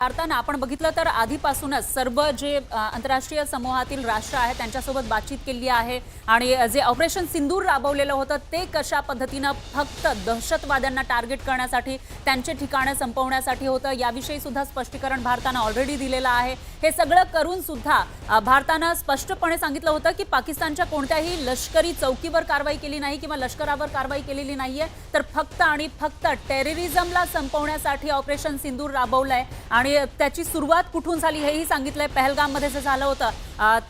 भारतानं आपण बघितलं तर आधीपासूनच सर्व जे आंतरराष्ट्रीय समूहातील राष्ट्र आहेत त्यांच्यासोबत बातचीत केली आहे आणि जे ऑपरेशन सिंदूर राबवलेलं होतं ते कशा पद्धतीनं फक्त दहशतवाद्यांना टार्गेट करण्यासाठी त्यांचे ठिकाणं संपवण्यासाठी होतं याविषयी सुद्धा स्पष्टीकरण भारतानं ऑलरेडी दिलेलं आहे। हे सगळं करून सुद्धा भारतानं स्पष्टपणे सांगितलं होतं की पाकिस्तानच्या कोणत्याही लष्करी चौकीवर कारवाई केली नाही किंवा लष्करावर कारवाई केलेली नाहीये, तर फक्त आणि फक्त टेररिझमला संपवण्यासाठी ऑपरेशन सिंदूर राबवलंय आणि त्याची सुरुवात कुठून झाली हेही सांगितलंय। पहलगाममध्ये जे झालं होतं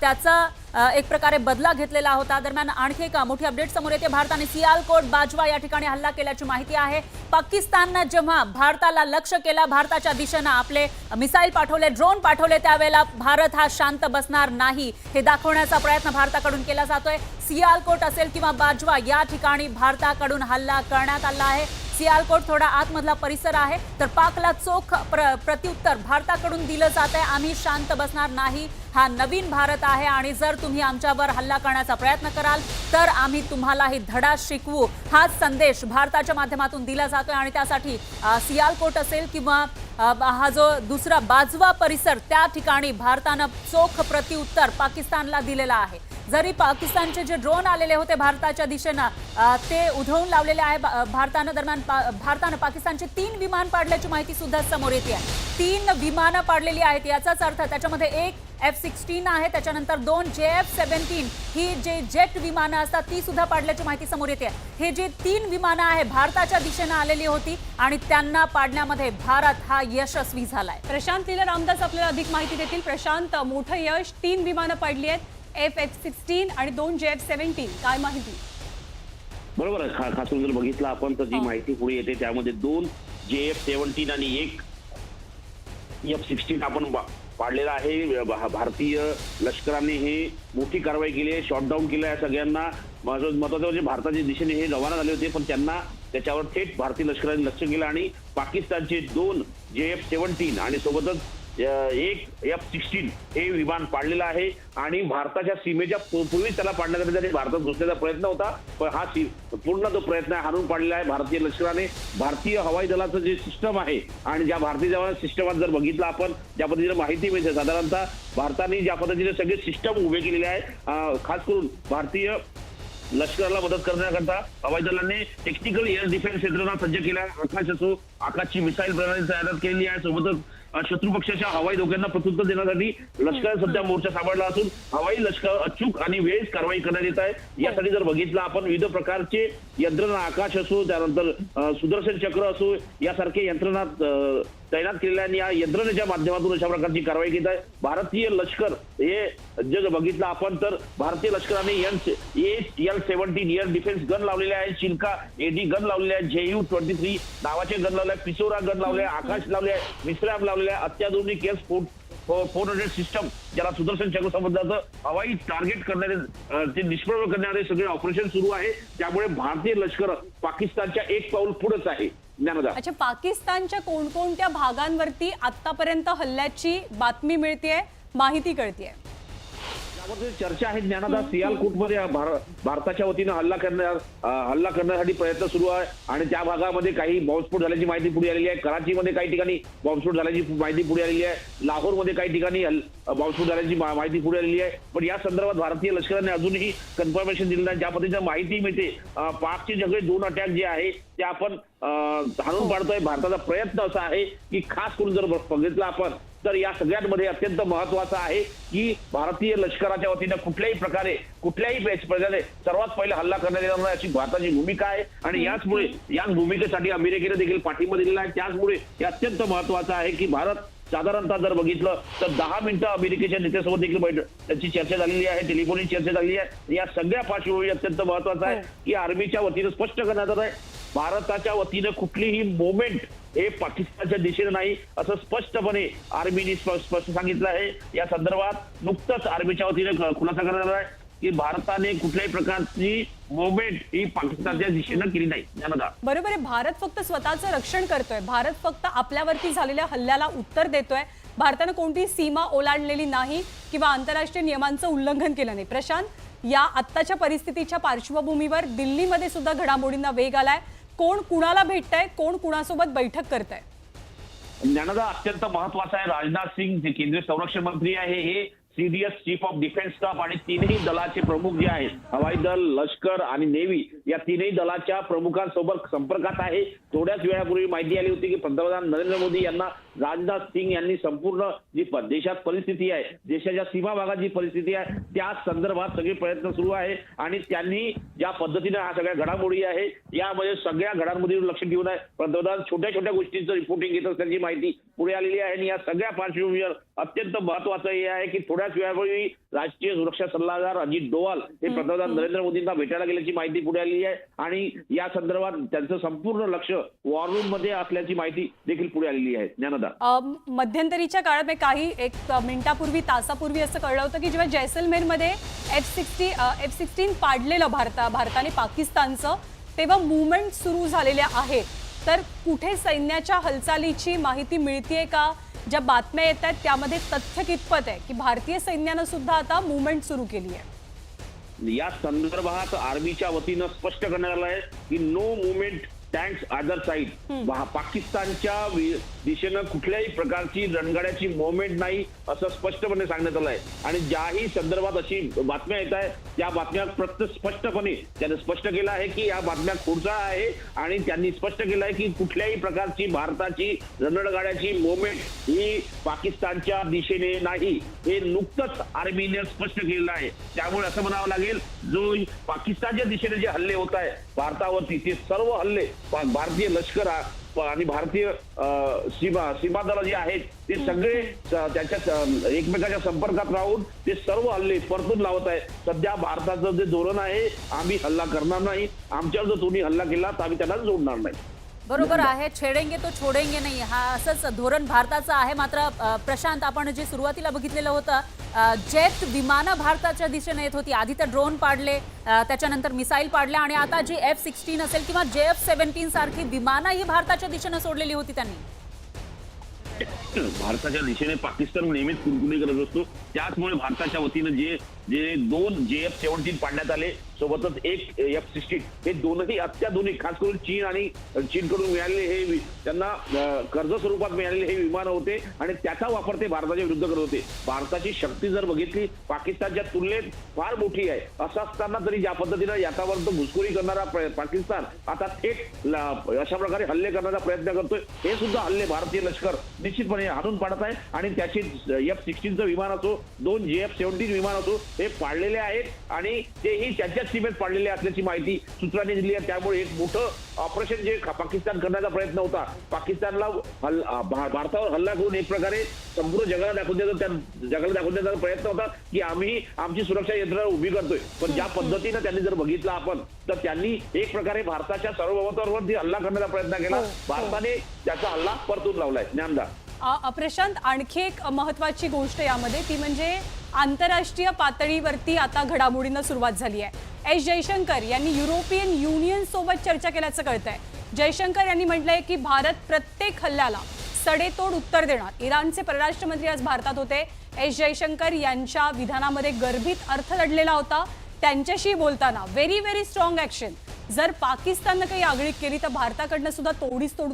त्याचा एक प्रकारे बदला घेतलेला होता। दरम्यान आणखी एक मोठी अपडेट समोर येते। भारताने सियालकोट बाजवा या ठिकाणी हल्ला केल्याची माहिती आहे। पाकिस्तानने जेव्हा भारताला लक्ष्य केला, भारताच्या दिशेने आपले मिसाईल पाठवले, ड्रोन पाठवले, त्यावेळेला भारत हा शांत बसणार नाही हे दाखवण्याचा प्रयत्न भारताकडून केला जातोय। सियालकोट असेल किंवा बाजवा या ठिकाणी भारताकडून हल्ला करण्यात आला आहे। सियालकोट थोडा आतमधला परिसर आहे, तर पाकला चोख प्रत्युत्तर भारताकडून दिलं जात आहे। आम्ही शांत बसणार नाही, हा नवीन भारत आहे आणि जर तुम्ही आमच्यावर हल्ला करण्याचा प्रयत्न कराल तर आम्ही तुम्हालाही धडा शिकवू, हा संदेश भारताच्या माध्यमातून दिला जातोय। आणि त्यासाठी सियालकोट असेल किंवा हा जो दुसरा बाजवा परिसर त्या ठिकाणी भारतानं चोख प्रत्युत्तर पाकिस्तानला दिलेला आहे। जरी पाकिस्तानचे जे ड्रोन आलेले होते भारताच्या दिशेने ते उधळून लावलेले आहे भारतानं, दरम्यान भारतानं पाकिस्तानचे 3 विमान पाडल्याची माहिती सुद्धा समोर येते आहे। 3 विमानं पाडलेली आहेत, याचाच अर्थ त्याच्यामध्ये एक F-16 आहे, त्याच्यानंतर 2 JF-17 ही जे जेट विमानं असतात ती सुद्धा पाडल्याची माहिती समोर येते। हे जे 3 विमानं आहे भारताच्या दिशेने आलेली होती आणि त्यांना पाडण्यामध्ये भारत हा यशस्वी झालाय। प्रशांत लीला रामदास आपल्याला अधिक माहिती देतील। प्रशांत, मोठं यश, 3 विमानं पाडली आहेत, F-16 आणि 2 JF-17, काय माहिती? बरोबर आहे। खास करून जर बघितलं आपण तर जी माहिती पुढे येते त्यामध्ये 2 JF-17 आणि 1 F-16 आपण पाडलेला आहे। भारतीय लष्कराने हे मोठी कारवाई केली आहे, शॉटडाऊन केलं आहे सगळ्यांना। महत्त्वाचं म्हणजे भारताच्या दिशेने हे रवाना झाले होते, पण त्यांना त्याच्यावर थेट भारतीय लष्कराने लक्ष केलं आणि पाकिस्तानचे 2 JF-17 आणि सोबतच 1 F-16 हे विमान पाडलेलं आहे आणि भारताच्या सीमेच्या पूर्वी त्याला पाडण्यासाठी भारतात घुसण्याचा प्रयत्न होता, पण हा पूर्ण जो प्रयत्न हाणून पाडलेला आहे भारतीय लष्कराने। भारतीय हवाई दलाचं जे सिस्टम आहे आणि ज्या भारतीय सिस्टमात जर बघितलं आपण ज्या पद्धतीने माहिती मिळते, साधारणतः भारताने ज्या पद्धतीने सगळे सिस्टम उभे केलेले आहे, खास करून भारतीय लष्कराला मदत करण्याकरता हवाई दलाने टेक्निकल एअर डिफेन्स यंत्रणा सज्ज केल्या आहे। आकाश असो, आकाशची मिसाईल प्रणाली तयार केलेली आहे, सोबतच शत्रू पक्षाच्या हवाई धोक्यांना प्रत्युत्तर देण्यासाठी लष्कर सध्या मोर्चा सांभाळला असून हवाई लष्कर अचूक आणि वेळेत कारवाई करण्यात येत आहे। यासाठी जर बघितलं आपण विविध प्रकारचे यंत्रणा, आकाश असो, त्यानंतर सुदर्शन चक्र असो, यासारखे यंत्रणा तैनात केलेल्या आणि या यंत्रणेच्या माध्यमातून अशा प्रकारची कारवाई केली आहे। भारतीय लष्कर हे जर बघितलं आपण तर भारतीय लष्कराने L-17 एअर डिफेन्स गन लावलेले आहे, चिल्का AD गन लावलेले आहे, JU-23 नावाचे गन लावले आहे, पिसोरा गन लावले आहे, आकाश लावले आहे, मिसराम लावले आहे, अत्याधुनिक S-400 सिस्टम ज्याला सुदर्शन चक्र समजलं जातं, हवाई टार्गेट करणारे ते निष्प्रभ करणारे सगळे ऑपरेशन सुरू आहे। त्यामुळे भारतीय लष्कर पाकिस्तानच्या एक पाऊल पुढेच आहे। अच्छा, पाकिस्तानच्या कोणकोणत्या भागांवरती आतापर्यंत हल्ल्याची बातमी मिळतेय, माहिती कळतेय? यावर चर्चा आहे ज्ञानदा। सियालकोटमध्ये भारताच्या वतीनं हल्ला करण्यासाठी प्रयत्न सुरू आहे आणि त्या भागामध्ये काही बॉम्बस्फोट झाल्याची माहिती पुढे आलेली आहे। कराचीमध्ये काही ठिकाणी बॉम्बस्फोट झाल्याची माहिती पुढे आलेली आहे, लाहोरमध्ये काही ठिकाणी बॉम्बस्फोट झाल्याची माहिती पुढे आलेली आहे। पण या संदर्भात भारतीय लष्कराने अजूनही कन्फर्मेशन दिलं नाही। ज्या पद्धतीने माहिती मिळते, पाकचे सगळे 2 अटॅक जे आहे ते आपण हाणून पाडतोय। भारताचा प्रयत्न असा आहे की खास करून जर बघितलं आपण तर या सगळ्यांमध्ये अत्यंत महत्वाचं आहे की भारतीय लष्कराच्या वतीनं कुठल्याही प्रकारे सर्वात पहिले हल्ला करण्यात येणार नाही अशी भारताची भूमिका आहे आणि याच भूमिकेसाठी अमेरिकेने देखील पाठिंबा दिलेला आहे। त्याचमुळे हे अत्यंत महत्वाचं आहे की भारत साधारणतः जर बघितलं तर 10 मिनिटं अमेरिकेच्या नेत्यासोबत देखील त्यांची चर्चा झालेली आहे, टेलिफोनिक चर्चा झालेली आहे। या सगळ्या पार्श्वभूमी अत्यंत महत्वाचं आहे की आर्मीच्या वतीनं स्पष्ट करण्यात येत आहे भारताच्या वतीनं कुठलीही मोमेंट हे पाकिस्तानच्या दिशेने नाही असं स्पष्टपणे आर्मीने स्पष्ट सांगितलं आहे। या संदर्भात नुकतंच आर्मीच्या वतीने खुलासा करण्यात आला आहे की भारताने कुठल्याही प्रकारची मोमेंट ही पाकिस्तानच्या दिशेने केली नाही। बरोबर आहे, भारत फक्त स्वतःचं रक्षण करतोय, भारत फक्त आपल्यावरती झालेल्या हल्ल्याला उत्तर देतोय। भारताने कोणतीही सीमा ओलांडलेली नाही किंवा आंतरराष्ट्रीय नियमांचं उल्लंघन केलं नाही। प्रशांत, या आत्ताच्या परिस्थितीच्या पार्श्वभूमीवर दिल्लीमध्ये सुद्धा घडामोडींना वेग आलाय। कोण कुणाला भेटतंय, कोण कुणासोबत बैठक करतंय? ज्ञानदा अत्यंत महत्वाचा आहे. राजनाथ सिंग जे केंद्रीय संरक्षण मंत्री आहे, हे CDS chief of defence staff आणि तीनही दलाचे प्रमुख जे आहेत, हवाई दल, लष्कर आणि नेव्ही, या तीनही दलाच्या प्रमुखांसोबत संपर्कात आहे. थोड्याच वेळापूर्वी माहिती आली होती की पंतप्रधान नरेंद्र मोदी यांना राजनाथ सिंग यांनी संपूर्ण जी देशात परिस्थिती आहे, देशाच्या सीमा भागात जी परिस्थिती आहे, त्या संदर्भात सगळे प्रयत्न सुरू आहे. आणि त्यांनी ज्या पद्धतीने हा सगळ्या घडामोडी आहे, यामध्ये सगळ्या घडामोडीवर लक्ष ठेवून आहे पंतप्रधान छोट्या छोट्या गोष्टींचं रिपोर्टिंग घेत असल्याची माहिती पुढे आलेली आहे. आणि या सगळ्या पार्श्वभूमीवर अत्यंत महत्वाचं हे आहे की थोड्याच वेळापूर्वी राष्ट्रीय सुरक्षा सल्लागार अजित डोवाल हे पंतप्रधान नरेंद्र मोदींना भेटायला गेल्याची माहिती पुढे आलेली आहे. आणि या संदर्भात त्यांचं संपूर्ण लक्ष वॉर रूम मध्ये असल्याची माहिती देखील पुढे आलेली आहे. ज्ञानदा, मध्यंतरीच्या काळात काही एक मिनिटापूर्वी तासापूर्वी असं कळलं होतं की जेव्हा जैसलमेरमध्ये F-16 पाडलेलं भारताने पाकिस्तानचं, तेव्हा मुवमेंट सुरू झालेल्या आहेत. तर कुठे सैन्याच्या हालचालीची माहिती मिळतीये का? ज्या बातम्या येत आहेत त्यामध्ये तथ्य कितपत आहे की भारतीय सैन्यानं सुद्धा आता मुवमेंट सुरू केली आहे? या संदर्भात आर्मीच्या वतीनं स्पष्ट करण्यात आलं आहे की no movement tanks other side. पाकिस्तानच्या दिशेनं कुठल्याही प्रकारची रणगाड्याची मुवमेंट नाही असं स्पष्टपणे सांगण्यात आलं आहे. आणि ज्याही संदर्भात अशी बातम्या येत आहेत त्या बातम्या स्पष्टपणे त्याने स्पष्ट केलं आहे की या बातम्या खोडसाळ आहे. आणि त्यांनी स्पष्ट केलं आहे की कुठल्याही प्रकारची भारताची रणगाड्याची मुवमेंट ही पाकिस्तानच्या दिशेने नाही, हे नुकतंच आर्मीने स्पष्ट केलेलं आहे. त्यामुळे असं म्हणावं लागेल, जो पाकिस्तानच्या दिशेने जे हल्ले होत आहे भारतावरती, ते सर्व हल्ले भारतीय लष्कर आणि भारतीय सीमा दल जे आहेत ते सगळे त्यांच्या एकमेकाच्या संपर्कात राहून ते सर्व हल्ले परतून लावत आहे. सध्या भारताचं जे धोरण आहे, आम्ही हल्ला करणार नाही, आमच्यावर जर तुम्ही हल्ला केला तर आम्ही त्यांना जोडणार नाही. बरोबर आहे. छेडेंगे तो छोडेंगे नाही, हा असंच धोरण भारताचं आहे. मात्र प्रशांत, आपण जे सुरुवातीला बघितलेलं होतं, जेट विमानं भारताच्या दिशेने येत होती. आधी तर ड्रोन पाडले, त्याच्यानंतर मिसाईल पाडल्या, आणि आता जी F-16 असेल किंवा JF-17 सारखी विमानं ही भारताच्या दिशेनं सोडलेली होती त्यांनी. भारताच्या दिशेने पाकिस्तान नेहमीच कुणकुणी करत असतो. त्याचमुळे भारताच्या वतीनं जे 2 JF-17 पाडण्यात आले, सोबतच एक F-16, हे दोनही अत्याधुनिक, खास करून चीनकडून मिळालेले हे त्यांना कर्ज स्वरूपात मिळालेले हे विमानं होते. आणि त्याचा वापर ते भारताच्या विरुद्ध करत होते. भारताची शक्ती जर बघितली पाकिस्तानच्या तुलनेत फार मोठी आहे. असं असताना तरी ज्या पद्धतीनं याच्यावर घुसखोरी करणारा पाकिस्तान आता थेट अशा प्रकारे हल्ले करण्याचा प्रयत्न करतोय, हे सुद्धा हल्ले भारतीय लष्कर निश्चितपणे हाणून पाडत आहे. आणि त्याचे F-16चं विमान असो, 2 JF-17 विमान असो, हे पाडलेले आहेत. आणि तेही त्यांच्या सीमेत पाडलेले असल्याची माहिती सूत्रांनी दिली आहे. त्यामुळे एक मोठं ऑपरेशन जे पाकिस्तान करण्याचा प्रयत्न होता, पाकिस्तानला भारतावर हल्ला करून एक प्रकारे संपूर्ण जगाला दाखवून देण्याचा प्रयत्न होता की आम्ही आमची सुरक्षा यंत्रणा उभी करतोय. पण ज्या पद्धतीनं त्यांनी जर बघितलं आपण, तर त्यांनी एक प्रकारे भारताच्या सार्वभौमत्वावरती हल्ला करण्याचा प्रयत्न केला. भारताने त्याचा हल्ला परतून लावलाय. ज्ञानदा, प्रशांत, आणखी एक महत्वाची गोष्ट यामध्ये, ती म्हणजे आंतरराष्ट्रीय पातळीवरती आता घडामोडींना सुरुवात झाली आहे. एस जयशंकर यांनी युरोपियन युनियन सोबत चर्चा केल्याचं कळतंय. जयशंकर यांनी म्हटलंय की भारत प्रत्येक हल्ल्याला सडेतोड उत्तर देणार. इराणचे परराष्ट्र मंत्री आज भारतात होते. एस जयशंकर यांच्या विधानामध्ये गर्भित अर्थ दडलेला होता. त्यांच्याशी बोलताना व्हेरी व्हेरी स्ट्रॉंग ऍक्शन, जर पाकिस्ताननं काही आगळीक केली तर भारताकडनं सुद्धा तोडीस तोड